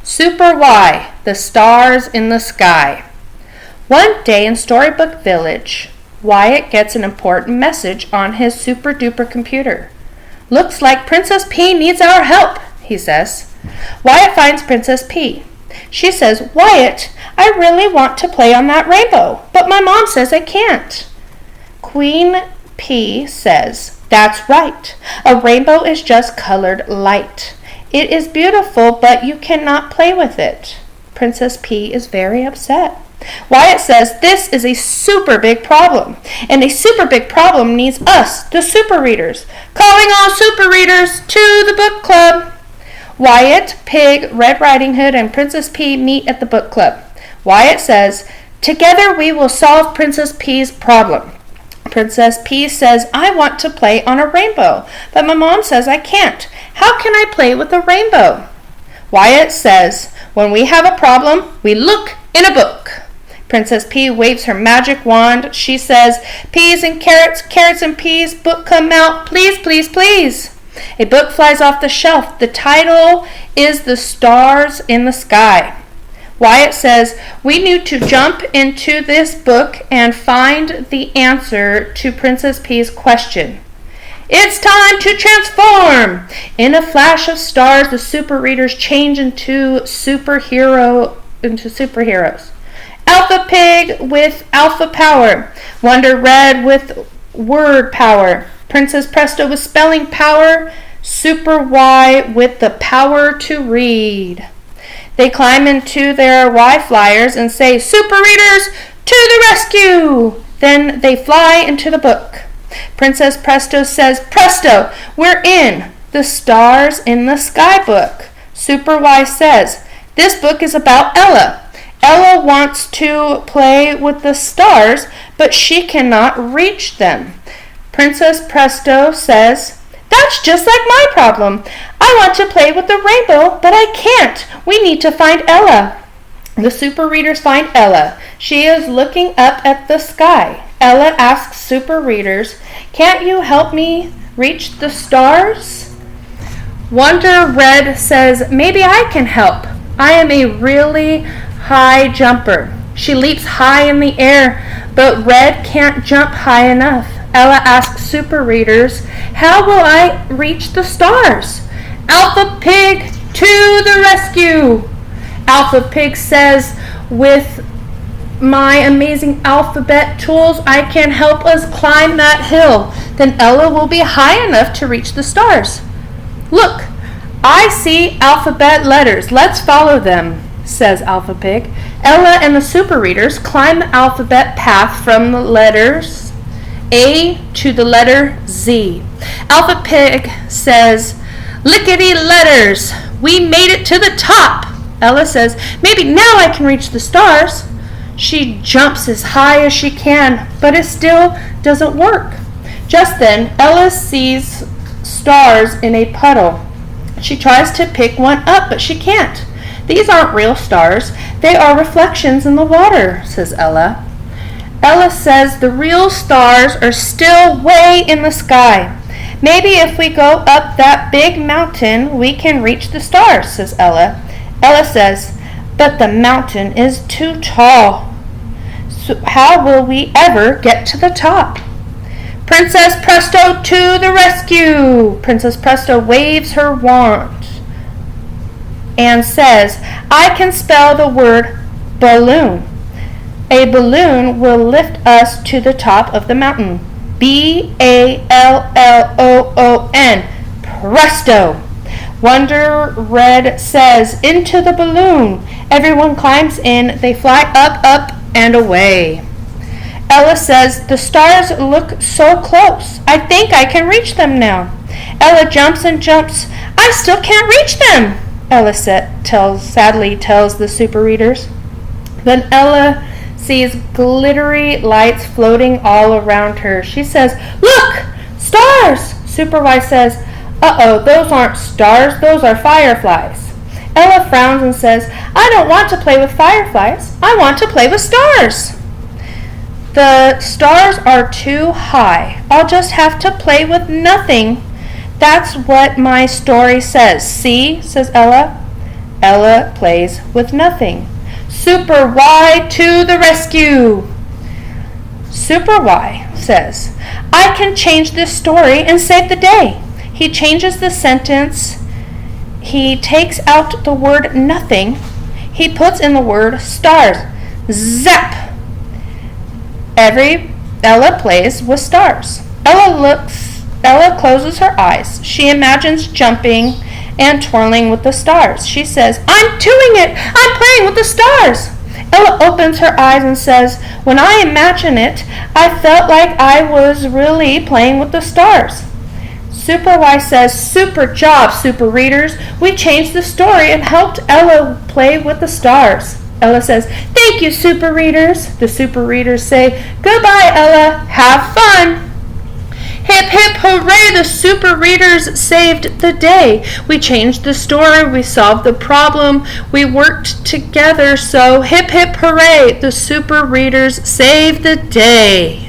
Super Y, the stars in the sky. One day in Storybook Village, Wyatt gets an important message on his super duper computer. Looks like Princess P needs our help, he says. Wyatt finds Princess P. She says, Wyatt, I really want to play on that rainbow, but my mom says I can't. Queen P says, that's right. A rainbow is just colored light. It is beautiful, but you cannot play with it. Princess P is very upset. Wyatt says this is a super big problem, and a super big problem needs us, the super readers. Calling all super readers to the book club. Wyatt, Pig, Red Riding Hood, and Princess P meet at the book club. Wyatt says, together we will solve Princess P's problem. Princess P says, I want to play on a rainbow, but my mom says I can't. How can I play with a rainbow? Wyatt says, when we have a problem, we look in a book. Princess P waves her magic wand. She says, peas and carrots, carrots and peas, book come out, please, please, please. A book flies off the shelf. The title is The Stars in the Sky. Wyatt says, we need to jump into this book and find the answer to Princess P's question. It's time to transform! In a flash of stars, the super readers change into superheroes. Alpha Pig with alpha power. Wonder Red with word power. Princess Presto with spelling power. Super Y with the power to read. They climb into their Y flyers and say, super readers, to the rescue! Then they fly into the book. Princess Presto says, presto, we're in the Stars in the Sky book. Super Y says, this book is about Ella. Ella wants to play with the stars, but she cannot reach them. Princess Presto says, that's just like my problem. I want to play with the rainbow, but I can't. We need to find Ella. The super readers find Ella. She is looking up at the sky. Ella asks super readers, can't you help me reach the stars? Wonder Red says, maybe I can help. I am a really high jumper. She leaps high in the air, but Red can't jump high enough. Ella asks super readers, how will I reach the stars? Alpha Pig to the rescue! Alpha Pig says, with my amazing alphabet tools, I can help us climb that hill. Then Ella will be high enough to reach the stars. Look, I see alphabet letters. Let's follow them, says Alpha Pig. Ella and the super readers climb the alphabet path from the letters A to the letter Z. Alpha Pig says, lickety letters, we made it to the top. Ella says, maybe now I can reach the stars. She jumps as high as she can, but it still doesn't work. Just then, Ella sees stars in a puddle. She tries to pick one up, but she can't. These aren't real stars. They are reflections in the water, says Ella. Ella says the real stars are still way in the sky. Maybe if we go up that big mountain, we can reach the stars, says Ella. Ella says, but the mountain is too tall. So how will we ever get to the top? Princess Presto to the rescue! Princess Presto waves her wand and says, I can spell the word balloon. A balloon will lift us to the top of the mountain. B-A-L-L-O-O-N. Presto! Wonder Red says, into the balloon. Everyone climbs in. They fly up, up, and away. Ella says, the stars look so close. I think I can reach them now. Ella jumps and jumps. I still can't reach them, Ella sadly tells the super readers. Then Ella sees glittery lights floating all around her. She says, look, stars! Super Y says, uh-oh, those aren't stars, those are fireflies. Ella frowns and says, I don't want to play with fireflies. I want to play with stars. The stars are too high. I'll just have to play with nothing. That's what my story says. See, says Ella. Ella plays with nothing. Super Y to the rescue. Super Y says, I can change this story and save the day. He changes the sentence. He takes out the word nothing. He puts in the word stars. Zap! Ella plays with stars. Ella closes her eyes. She imagines jumping and twirling with the stars. She says, I'm doing it! I'm playing with the stars! Ella opens her eyes and says, when I imagine it, I felt like I was really playing with the stars. Super Y says, super job, super readers. We changed the story and helped Ella play with the stars. Ella says, thank you, super readers. The super readers say, goodbye, Ella. Have fun. Hip, hip, hooray, the super readers saved the day. We changed the story. We solved the problem. We worked together. So hip, hip, hooray, the super readers saved the day.